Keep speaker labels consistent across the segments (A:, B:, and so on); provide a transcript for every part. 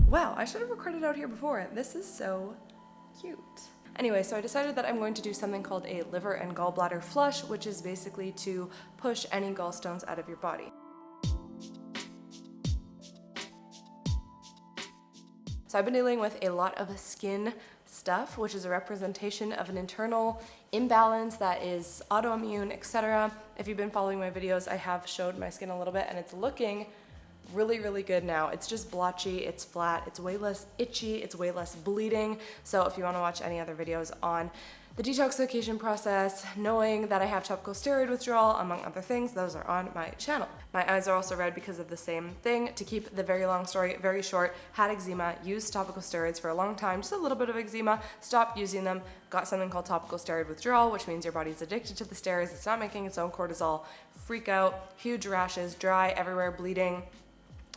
A: Wow, I should have recorded out here before. This is so cute. Anyway, so I decided that I'm going to do something called a liver and gallbladder flush, which is basically to push any gallstones out of your body. So I've been dealing with a lot of skin stuff, which is a representation of an internal imbalance that is autoimmune, etc. If you've been following my videos, I have showed my skin a little bit and it's looking really, really good now. It's just blotchy, it's flat, it's way less itchy, it's way less bleeding. So if you want to watch any other videos on the detoxification process, knowing that I have topical steroid withdrawal, among other things, those are on my channel. My eyes are also red because of the same thing. To keep the very long story very short, had eczema, used topical steroids for a long time, just a little bit of eczema, stopped using them, got something called topical steroid withdrawal, which means your body's addicted to the steroids, it's not making its own cortisol, freak out, huge rashes, dry everywhere, bleeding,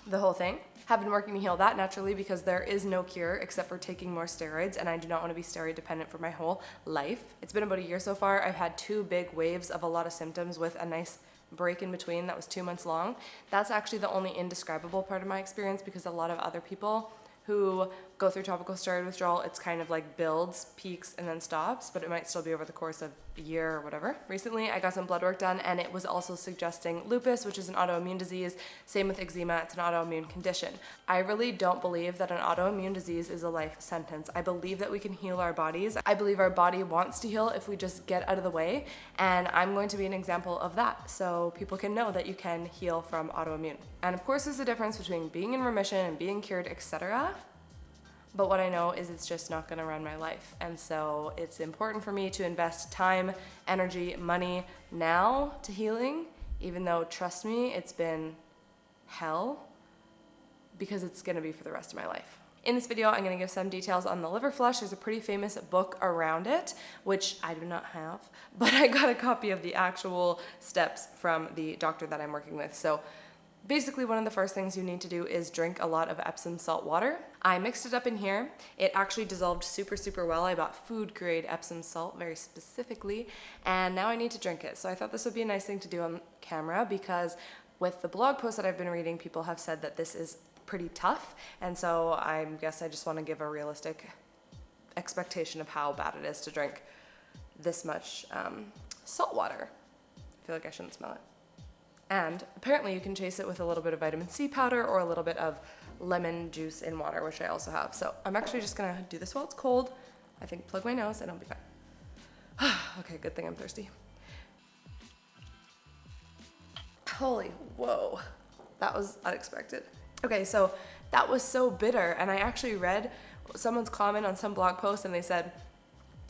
A: the whole thing. Have been working to heal that naturally because there is no cure except for taking more steroids, and I do not want to be steroid dependent for my whole life. It's been about a year so far. I've had 2 big waves of a lot of symptoms with a nice break in between that was 2 months long. That's actually the only indescribable part of my experience because a lot of other people who go through topical steroid withdrawal, it's kind of like builds, peaks, and then stops, but it might still be over the course of a year or whatever. Recently, I got some blood work done and it was also suggesting lupus, which is an autoimmune disease. Same with eczema, it's an autoimmune condition. I really don't believe that an autoimmune disease is a life sentence. I believe that we can heal our bodies. I believe our body wants to heal if we just get out of the way, and I'm going to be an example of that, so people can know that you can heal from autoimmune. And of course, there's a difference between being in remission and being cured, etc. But what I know is it's just not gonna run my life. And so it's important for me to invest time, energy, money now to healing, even though, trust me, it's been hell, because it's gonna be for the rest of my life. In this video, I'm gonna give some details on the liver flush. There's a pretty famous book around it, which I do not have, but I got a copy of the actual steps from the doctor that I'm working with. So basically, one of the first things you need to do is drink a lot of Epsom salt water. I mixed it up in here. It actually dissolved super, super well. I bought food grade Epsom salt very specifically, and now I need to drink it. So I thought this would be a nice thing to do on camera because with the blog posts that I've been reading, people have said that this is pretty tough. And so I guess I just want to give a realistic expectation of how bad it is to drink this much salt water. I feel like I shouldn't smell it. And apparently you can chase it with a little bit of vitamin C powder or a little bit of lemon juice in water, which I also have. So I'm actually just gonna do this while it's cold. I think plug my nose and I'll be fine. Okay, good thing I'm thirsty. Holy, whoa, that was unexpected. Okay, so that was so bitter, and I actually read someone's comment on some blog post and they said,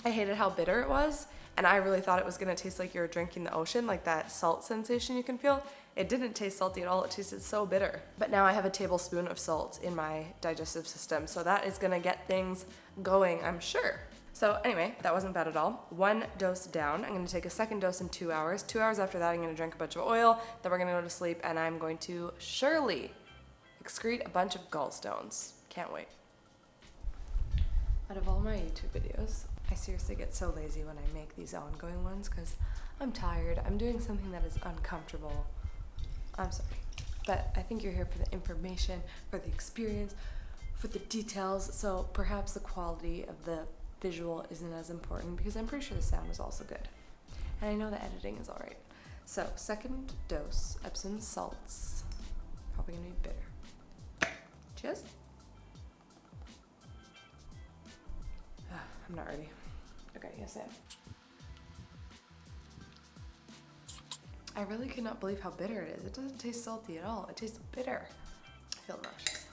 A: I hated how bitter it was. And I really thought it was gonna taste like you were drinking the ocean, like that salt sensation you can feel. It didn't taste salty at all, it tasted so bitter. But now I have a tablespoon of salt in my digestive system, so that is gonna get things going, I'm sure. So anyway, that wasn't bad at all. 1 dose down. I'm gonna take a second dose in 2 hours. 2 hours after that, I'm gonna drink a bunch of oil, then we're gonna go to sleep, and I'm going to surely excrete a bunch of gallstones. Can't wait. Out of all my YouTube videos, I seriously get so lazy when I make these ongoing ones because I'm tired. I'm doing something that is uncomfortable. I'm sorry. But I think you're here for the information, for the experience, for the details. So perhaps the quality of the visual isn't as important because I'm pretty sure the sound is also good. And I know the editing is all right. So second dose, Epsom salts. Probably gonna be bitter. Cheers. I'm not ready. Okay, yes I am. I really could not believe how bitter it is. It doesn't taste salty at all. It tastes bitter. I feel nauseous.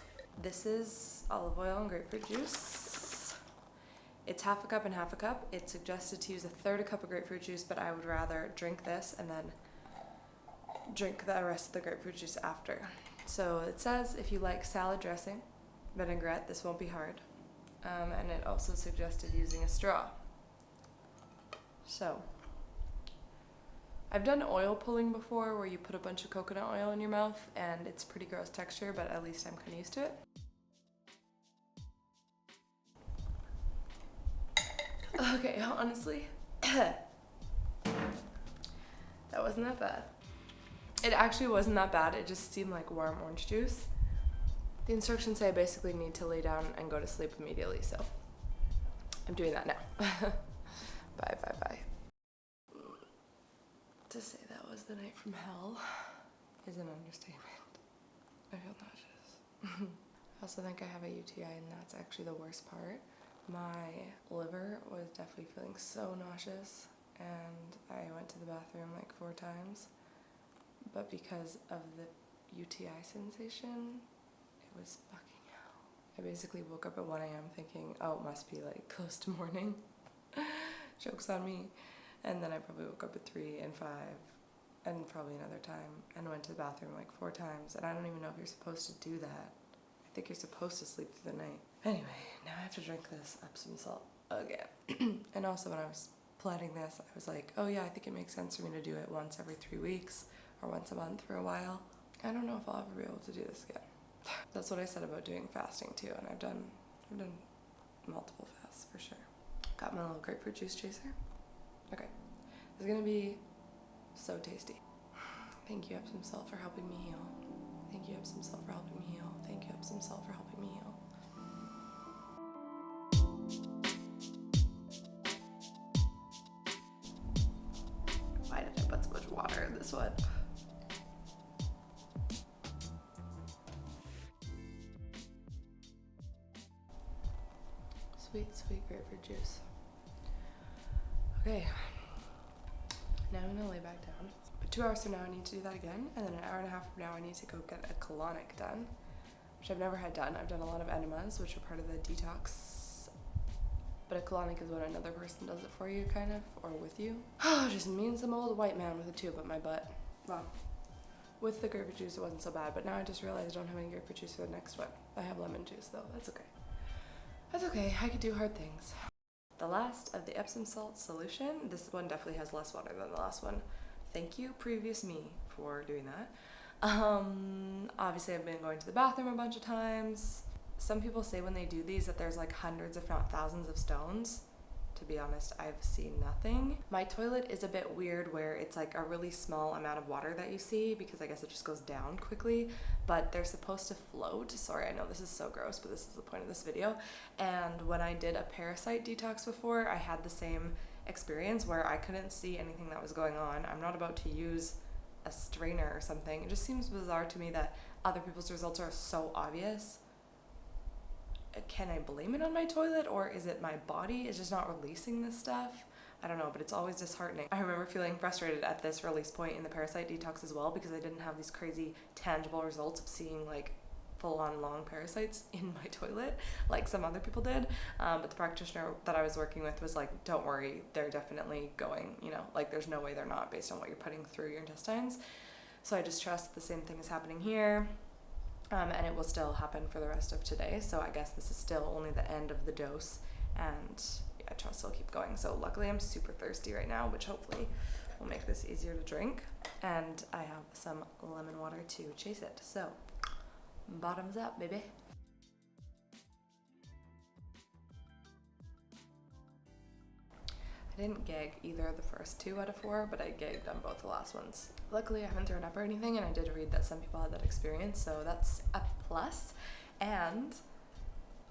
A: This is olive oil and grapefruit juice. It's half a cup and half a cup. It's suggested to use a third a cup of grapefruit juice, but I would rather drink this and then drink the rest of the grapefruit juice after. So it says if you like salad dressing, vinaigrette, this won't be hard. And it also suggested using a straw. So, I've done oil pulling before where you put a bunch of coconut oil in your mouth and it's pretty gross texture, but at least I'm kind of used to it. Okay, honestly, that wasn't that bad. It actually wasn't that bad. It just seemed like warm orange juice. The instructions say I basically need to lay down and go to sleep immediately, so I'm doing that now. Bye, bye, bye. To say that was the night from hell is an understatement. I feel nauseous. I also think I have a UTI, and that's actually the worst part. My liver was definitely feeling so nauseous, and I went to the bathroom like 4 times, but because of the UTI sensation, it was fucking hell. I basically woke up at 1 a.m. thinking, oh, it must be like close to morning. Joke's on me. And then I probably woke up at 3 and 5 and probably another time and went to the bathroom like 4 times. And I don't even know if you're supposed to do that. I think you're supposed to sleep through the night. Anyway, now I have to drink this Epsom salt again. And also when I was planning this, I was like, oh yeah, I think it makes sense for me to do it once every 3 weeks or once a month for a while. I don't know if I'll ever be able to do this again. That's what I said about doing fasting too, and I've done multiple fasts for sure. Got my little grapefruit juice chaser. Okay, this is gonna be so tasty. Thank you, Epsom salt, for helping me heal. Thank you, Epsom salt, for helping me heal. Thank you, Epsom salt, for helping me heal. Why did I put so much water in this one? Sweet, sweet grapefruit juice. Okay, now I'm gonna lay back down. But 2 hours from now I need to do that again, and then an hour and a half from now I need to go get a colonic done, which I've never had done. I've done a lot of enemas, which are part of the detox, but a colonic is when another person does it for you, kind of, or with you. Just me and some old white man with a tube up my butt. Well, with the grapefruit juice it wasn't so bad, but now I just realized I don't have any grapefruit juice for the next one. I have lemon juice though, that's okay. That's okay, I could do hard things. The last of the Epsom salt solution. This one definitely has less water than the last one. Thank you, previous me, for doing that. Obviously I've been going to the bathroom a bunch of times. Some people say when they do these that there's like hundreds if not thousands of stones. To be honest, I've seen nothing. My toilet is a bit weird where it's like a really small amount of water that you see because I guess it just goes down quickly, but they're supposed to float. Sorry, I know this is so gross, but this is the point of this video. And when I did a parasite detox before, I had the same experience where I couldn't see anything that was going on. I'm not about to use a strainer or something. It just seems bizarre to me that other people's results are so obvious. Can I blame it on my toilet, or is it my body is just not releasing this stuff? I don't know, but it's always disheartening. I remember feeling frustrated at this release point in the parasite detox as well because I didn't have these crazy tangible results of seeing like full-on long parasites in my toilet like some other people did, but the practitioner that I was working with was like, don't worry, they're definitely going, you know, like there's no way they're not based on what you're putting through your intestines. So I just trust the same thing is happening here. And it will still happen for the rest of today. So I guess this is still only the end of the dose, and yeah, I trust it'll keep going. So luckily I'm super thirsty right now, which hopefully will make this easier to drink. And I have some lemon water to chase it. So bottoms up, baby. I didn't gag either of the first 2 out of 4, but I gagged on both the last ones. Luckily, I haven't thrown up or anything, and I did read that some people had that experience, so that's a plus. And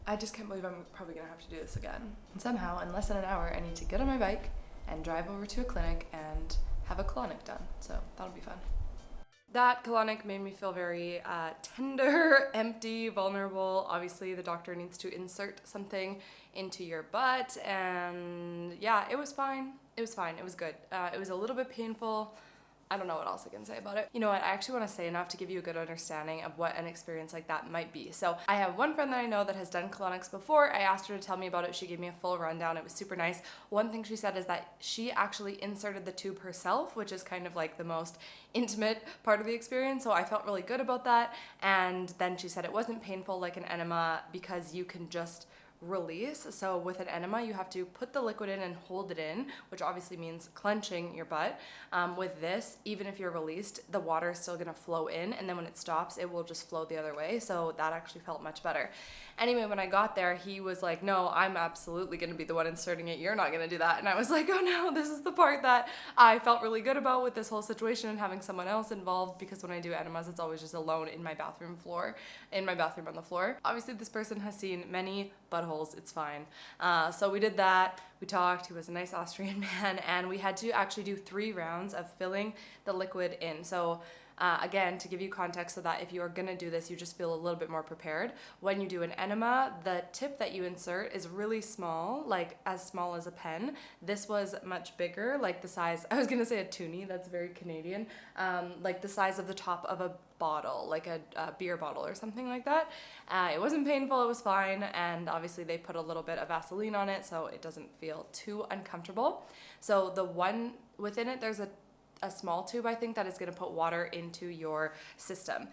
A: I just can't believe I'm probably gonna have to do this again. And somehow, in less than an hour, I need to get on my bike and drive over to a clinic and have a colonic done, so that'll be fun. That colonic made me feel very tender, empty, vulnerable. Obviously, the doctor needs to insert something into your butt, and yeah, it was fine. It was fine. It was good. It was a little bit painful. I don't know what else I can say about it. You know what, I actually want to say enough to give you a good understanding of what an experience like that might be. So I have one friend that I know that has done colonics before. I asked her to tell me about it. She gave me a full rundown. It was super nice. One thing she said is that she actually inserted the tube herself, which is kind of like the most intimate part of the experience. So I felt really good about that. And then she said it wasn't painful like an enema because you can just release. So with an enema, you have to put the liquid in and hold it in, which obviously means clenching your butt. With this, even if you're released, the water is still gonna flow in, and then when it stops, it will just flow the other way. So that actually felt much better. Anyway, when I got there, he was like, no, I'm absolutely gonna be the one inserting it. You're not gonna do that. And I was like, oh no, this is the part that I felt really good about with this whole situation and having someone else involved, because when I do enemas, it's always just alone in my bathroom on the floor. Obviously, this person has seen many buttholes. It's fine. So we did that. We talked. He was a nice Austrian man, and we had to actually do 3 rounds of filling the liquid in. So again, to give you context so that if you are going to do this, you just feel a little bit more prepared. When you do an enema, the tip that you insert is really small, like as small as a pen. This was much bigger, like the size, I was going to say a toonie, that's very Canadian, like the size of the top of a bottle, like a beer bottle or something like that. It wasn't painful, it was fine, and obviously they put a little bit of Vaseline on it so it doesn't feel too uncomfortable. So the one within it, there's a small tube, I think, that is going to put water into your system.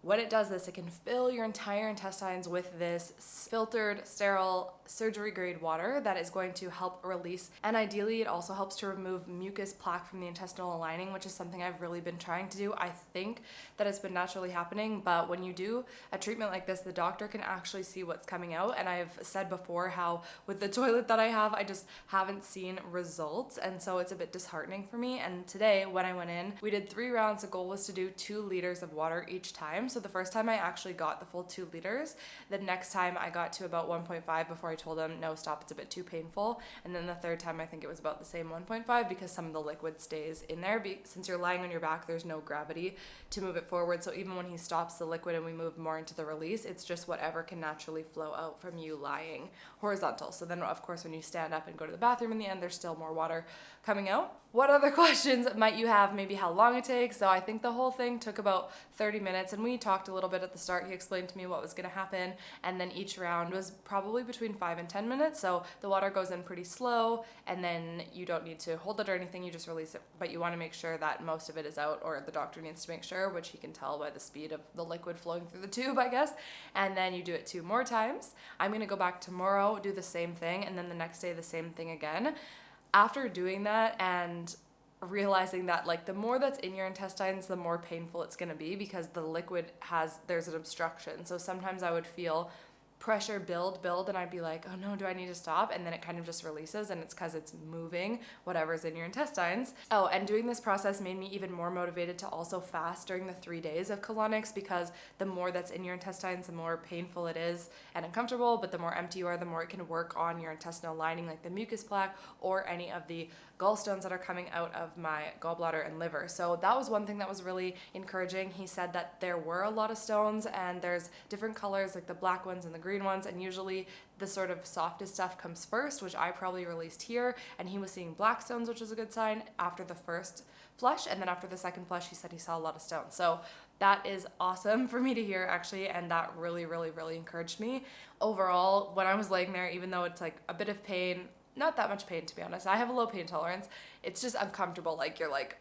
A: When it does this, it can fill your entire intestines with this filtered, sterile, surgery-grade water that is going to help release. And ideally, it also helps to remove mucus plaque from the intestinal lining, which is something I've really been trying to do. I think that it's been naturally happening, but when you do a treatment like this, the doctor can actually see what's coming out. And I've said before how with the toilet that I have, I just haven't seen results. And so it's a bit disheartening for me. And today, when I went in, we did 3 rounds. The goal was to do 2 liters of water each time. So the first time I actually got the full 2 liters. The next time I got to about 1.5 before I told him, no, stop, it's a bit too painful. And then the third time, I think it was about the same 1.5 because some of the liquid stays in there. Since you're lying on your back, there's no gravity to move it forward. So even when he stops the liquid and we move more into the release, it's just whatever can naturally flow out from you lying horizontal. So then, of course, when you stand up and go to the bathroom in the end, there's still more water coming out. What other questions might you have? Maybe how long it takes. So I think the whole thing took about 30 minutes, and we talked a little bit at the start. He explained to me what was going to happen, and then each round was probably between 5 and 10 minutes. So the water goes in pretty slow, and then you don't need to hold it or anything. You just release it, but you want to make sure that most of it is out, or the doctor needs to make sure, which he can tell by the speed of the liquid flowing through the tube, I guess. And then you do it 2 more times. I'm going to go back tomorrow, do the same thing, and then the next day the same thing again. After doing that and realizing that like the more that's in your intestines, the more painful it's going to be because the liquid there's an obstruction. So sometimes I would feel pressure build, and I'd be like, oh no, do I need to stop? And then it kind of just releases, and it's because it's moving whatever's in your intestines. Oh, and doing this process made me even more motivated to also fast during the 3 days of colonics, because the more that's in your intestines, the more painful it is and uncomfortable, but the more empty you are, the more it can work on your intestinal lining, like the mucus plaque or any of the gallstones that are coming out of my gallbladder and liver. So that was one thing that was really encouraging. He said that there were a lot of stones, and there's different colors, like the black ones and the green ones, and usually the sort of softest stuff comes first, which I probably released here, and he was seeing black stones, which is a good sign, after the first flush, and then after the second flush, he said he saw a lot of stones. So that is awesome for me to hear, actually, and that really, really, really encouraged me. Overall, when I was laying there, even though it's like a bit of pain, not that much pain, to be honest. I have a low pain tolerance. It's just uncomfortable. Like you're like,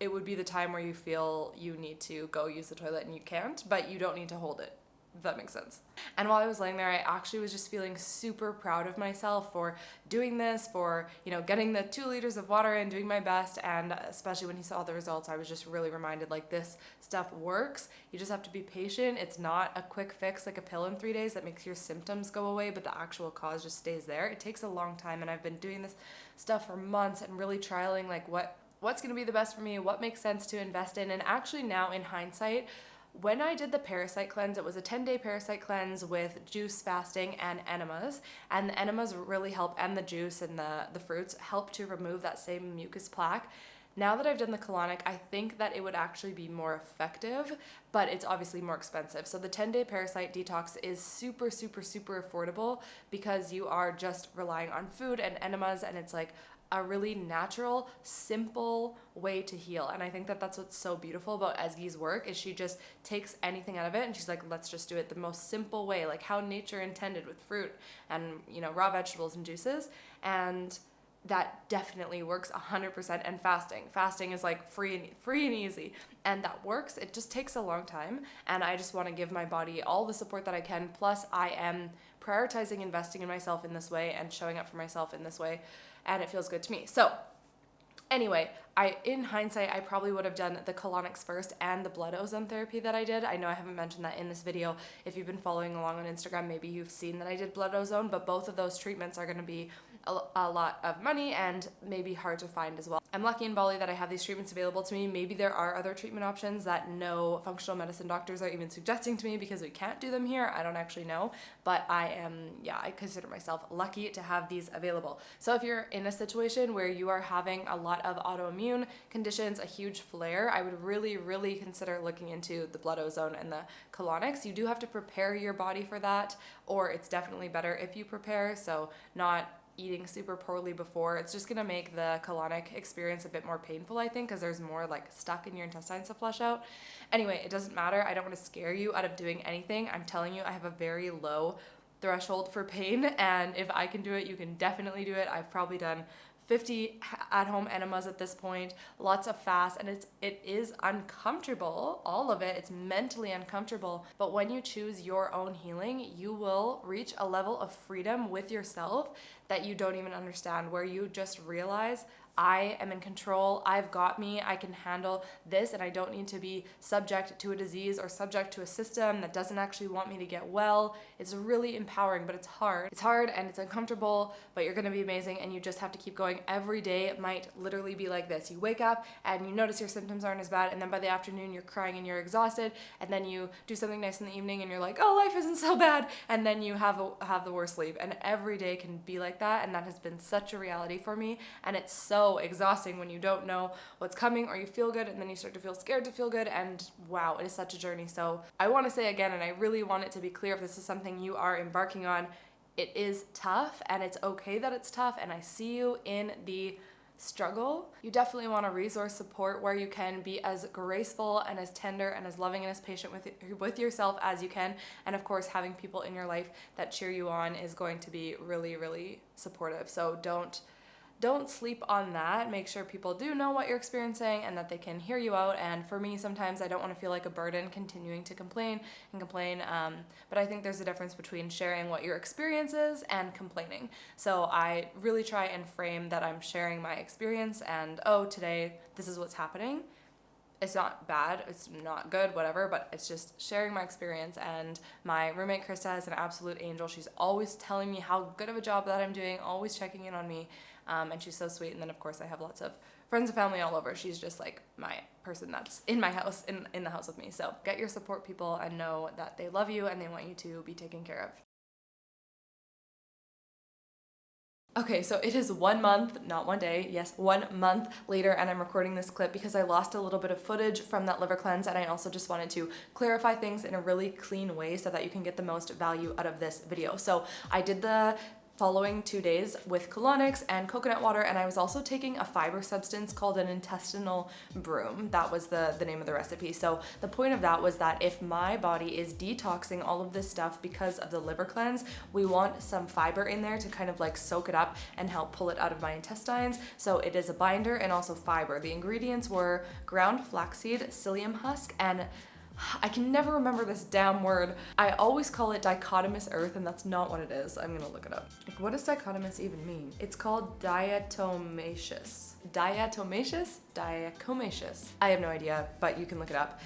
A: it would be the time where you feel you need to go use the toilet and you can't, but you don't need to hold it, if that makes sense. And while I was laying there, I actually was just feeling super proud of myself for doing this, for, getting the 2 liters of water and doing my best. And especially when he saw the results, I was just really reminded, like, this stuff works. You just have to be patient. It's not a quick fix, like a pill in 3 days that makes your symptoms go away, but the actual cause just stays there. It takes a long time, and I've been doing this stuff for months and really trialing, like, what's going to be the best for me, what makes sense to invest in. And actually now, in hindsight, when I did the parasite cleanse, it was a 10-day parasite cleanse with juice fasting and enemas. And the enemas really help, and the juice and the fruits help to remove that same mucus plaque. Now that I've done the colonic, I think that it would actually be more effective, but it's obviously more expensive. So the 10-day parasite detox is super, super, super affordable because you are just relying on food and enemas, and it's like a really natural, simple way to heal. And I think that that's what's so beautiful about Ezgi's work, is she just takes anything out of it and she's like, let's just do it the most simple way, like how nature intended, with fruit and raw vegetables and juices. And that definitely works 100%. And fasting is like free and easy, and that works. It just takes a long time, and I just want to give my body all the support that I can. Plus I am prioritizing investing in myself in this way and showing up for myself in this way, and it feels good to me. So anyway, in hindsight, I probably would have done the colonics first and the blood ozone therapy that I did. I know I haven't mentioned that in this video. If you've been following along on Instagram, maybe you've seen that I did blood ozone, but both of those treatments are going to be a lot of money and maybe hard to find as well. I'm lucky in Bali that I have these treatments available to me. Maybe there are other treatment options that no functional medicine doctors are even suggesting to me because we can't do them here. I don't actually know, but I consider myself lucky to have these available. So if you're in a situation where you are having a lot of autoimmune conditions, a huge flare, I would really consider looking into the blood ozone and the colonics. You do have to prepare your body for that, or it's definitely better if you prepare, so not eating super poorly before. It's just gonna make the colonic experience a bit more painful, I think, because there's more like stuck in your intestines to flush out. Anyway, it doesn't matter. I don't want to scare you out of doing anything. I'm telling you, I have a very low threshold for pain, and if I can do it, you can definitely do it. I've probably done 50 at-home enemas at this point, lots of fasts, and it is uncomfortable, all of it. It's mentally uncomfortable, but when you choose your own healing, you will reach a level of freedom with yourself that you don't even understand, where you just realize, I am in control, I've got me, I can handle this, and I don't need to be subject to a disease or subject to a system that doesn't actually want me to get well. It's really empowering, but it's hard. It's hard and it's uncomfortable, but you're gonna be amazing, and you just have to keep going. Every day it might literally be like this. You wake up and you notice your symptoms aren't as bad, and then by the afternoon you're crying and you're exhausted, and then you do something nice in the evening and you're like, oh, life isn't so bad, and then you have the worst sleep. And every day can be like that, and that has been such a reality for me, and it's so exhausting when you don't know what's coming, or you feel good and then you start to feel scared to feel good, and wow, it is such a journey. So I want to say again, and I really want it to be clear, if this is something you are embarking on, it is tough, and it's okay that it's tough, and I see you in the struggle. You definitely want to resource support where you can. Be as graceful and as tender and as loving and as patient with yourself as you can, and of course having people in your life that cheer you on is going to be really supportive. So don't sleep on that. Make sure people do know what you're experiencing and that they can hear you out. And for me, sometimes I don't want to feel like a burden continuing to complain, but I think there's a difference between sharing what your experience is and complaining. So I really try and frame that I'm sharing my experience, and today this is what's happening. It's not bad, it's not good, whatever, but it's just sharing my experience. And my roommate Krista is an absolute angel. She's always telling me how good of a job that I'm doing, always checking in on me, and she's so sweet. And then of course I have lots of friends and family all over. She's just like my person that's in my house, in the house with me. So get your support people and know that they love you and they want you to be taken care of. Okay, so it is 1 month, not 1 day, yes, 1 month later, and I'm recording this clip because I lost a little bit of footage from that liver cleanse, and I also just wanted to clarify things in a really clean way so that you can get the most value out of this video. So I did the following 2 days with colonics and coconut water, and I was also taking a fiber substance called an intestinal broom. That was the name of the recipe. So the point of that was that if my body is detoxing all of this stuff because of the liver cleanse, we want some fiber in there to kind of like soak it up and help pull it out of my intestines. So it is a binder and also fiber. The ingredients were ground flaxseed, psyllium husk, and I can never remember this damn word. I always call it dichotomous earth, and that's not what it is. I'm gonna look it up. Like, what does dichotomous even mean? It's called diatomaceous. Diatomaceous? Diatomaceous. I have no idea, but you can look it up.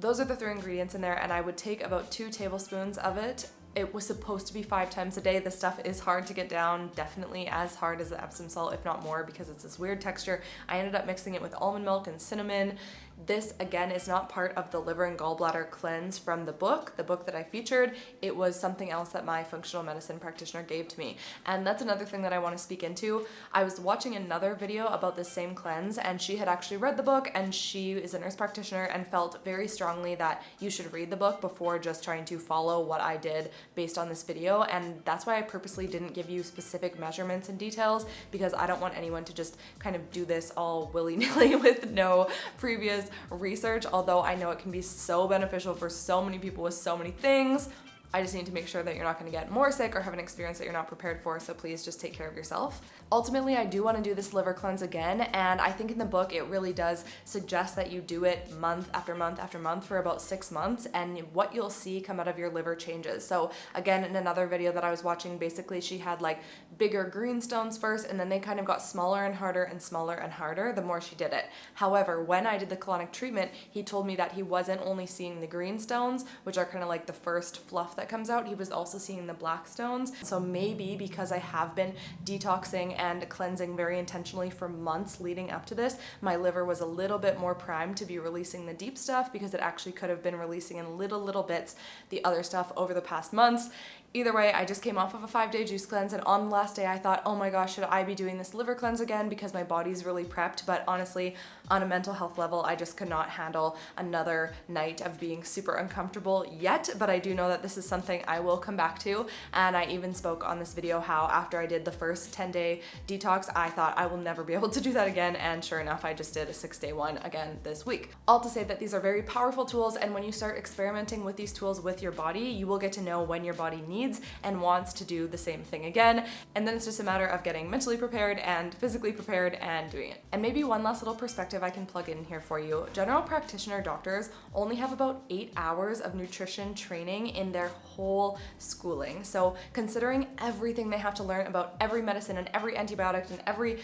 A: Those are the 3 ingredients in there, and I would take about 2 tablespoons of it. It was supposed to be 5 times a day. This stuff is hard to get down, definitely as hard as the Epsom salt, if not more, because it's this weird texture. I ended up mixing it with almond milk and cinnamon. This, again, is not part of the liver and gallbladder cleanse from the book that I featured. It was something else that my functional medicine practitioner gave to me. And that's another thing that I want to speak into. I was watching another video about this same cleanse, and she had actually read the book, and she is a nurse practitioner and felt very strongly that you should read the book before just trying to follow what I did based on this video. And that's why I purposely didn't give you specific measurements and details, because I don't want anyone to just kind of do this all willy-nilly with no previous research, although I know it can be so beneficial for so many people with so many things. I just need to make sure that you're not going to get more sick or have an experience that you're not prepared for, so please just take care of yourself. Ultimately, I do want to do this liver cleanse again, and I think in the book it really does suggest that you do it month after month after month for about 6 months, and what you'll see come out of your liver changes. So again, in another video that I was watching, basically she had like bigger green stones first, and then they kind of got smaller and harder the more she did it. However, when I did the colonic treatment, he told me that he wasn't only seeing the green stones, which are kind of like the first fluff that comes out, he was also seeing the black stones. So maybe because I have been detoxing and cleansing very intentionally for months leading up to this, my liver was a little bit more primed to be releasing the deep stuff, because it actually could have been releasing in little bits the other stuff over the past months. Either way, I just came off of a 5-day juice cleanse, and on the last day I thought, oh my gosh, should I be doing this liver cleanse again because my body's really prepped? But honestly, on a mental health level, I just could not handle another night of being super uncomfortable yet, but I do know that this is something I will come back to. And I even spoke on this video how after I did the first 10-day detox, I thought I will never be able to do that again, and sure enough, I just did a 6-day one again this week. All to say that these are very powerful tools, and when you start experimenting with these tools with your body, you will get to know when your body needs and wants to do the same thing again, and then it's just a matter of getting mentally prepared and physically prepared and doing it. And maybe one last little perspective I can plug in here for you. General practitioner doctors only have about 8 hours of nutrition training in their whole schooling. So considering everything they have to learn about every medicine and every antibiotic and every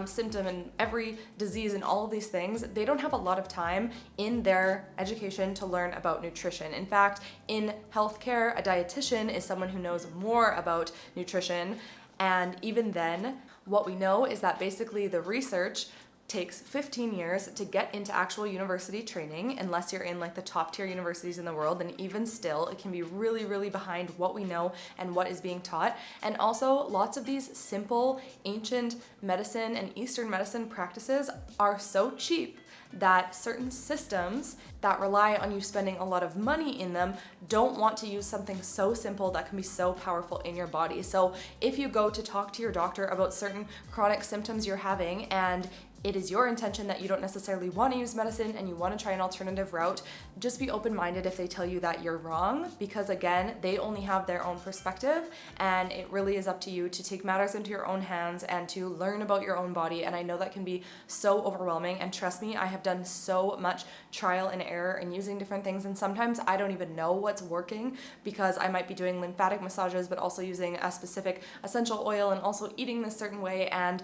A: symptom and every disease and all of these things, they don't have a lot of time in their education to learn about nutrition. In fact, in healthcare, a dietitian is someone who knows more about nutrition, and even then, what we know is that basically the research takes 15 years to get into actual university training, unless you're in like the top tier universities in the world, and even still, it can be really behind what we know and what is being taught. And also, lots of these simple ancient medicine and Eastern medicine practices are so cheap that certain systems that rely on you spending a lot of money in them don't want to use something so simple that can be so powerful in your body. So if you go to talk to your doctor about certain chronic symptoms you're having, and it is your intention that you don't necessarily want to use medicine and you want to try an alternative route, just be open-minded if they tell you that you're wrong, because again, they only have their own perspective, and it really is up to you to take matters into your own hands and to learn about your own body. And I know that can be so overwhelming, and trust me, I have done so much trial and error and using different things, and sometimes I don't even know what's working, because I might be doing lymphatic massages but also using a specific essential oil and also eating this certain way, and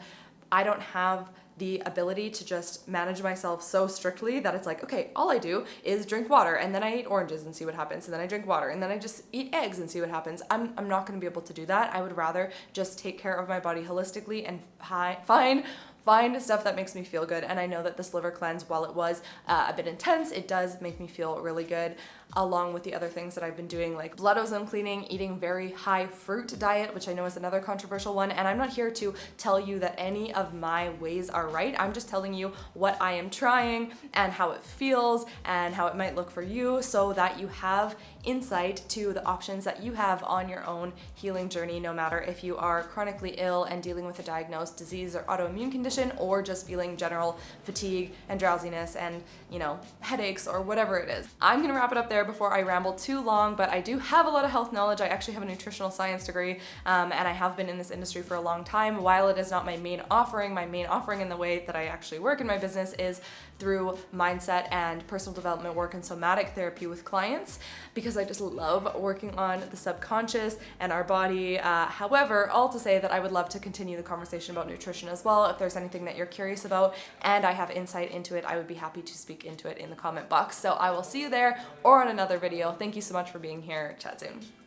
A: I don't have the ability to just manage myself so strictly that it's like, okay, all I do is drink water, and then I eat oranges and see what happens, and then I drink water, and then I just eat eggs and see what happens. I'm not going to be able to do that. I would rather just take care of my body holistically and find stuff that makes me feel good. And I know that this liver cleanse, while it was a bit intense, it does make me feel really good, along with the other things that I've been doing, like blood ozone cleaning, eating very high fruit diet, which I know is another controversial one. And I'm not here to tell you that any of my ways are right. I'm just telling you what I am trying and how it feels and how it might look for you, so that you have insight to the options that you have on your own healing journey, no matter if you are chronically ill and dealing with a diagnosed disease or autoimmune condition, or just feeling general fatigue and drowsiness and, you know, headaches or whatever it is. I'm gonna wrap it up there before I ramble too long, but I do have a lot of health knowledge. I actually have a nutritional science degree, and I have been in this industry for a long time. While it is not my main offering in the way that I actually work in my business is through mindset and personal development work and somatic therapy with clients, because I just love working on the subconscious and our body. However, all to say that I would love to continue the conversation about nutrition as well. If there's anything that you're curious about and I have insight into it, I would be happy to speak into it in the comment box. So I will see you there or on another video. Thank you so much for being here. Chat soon.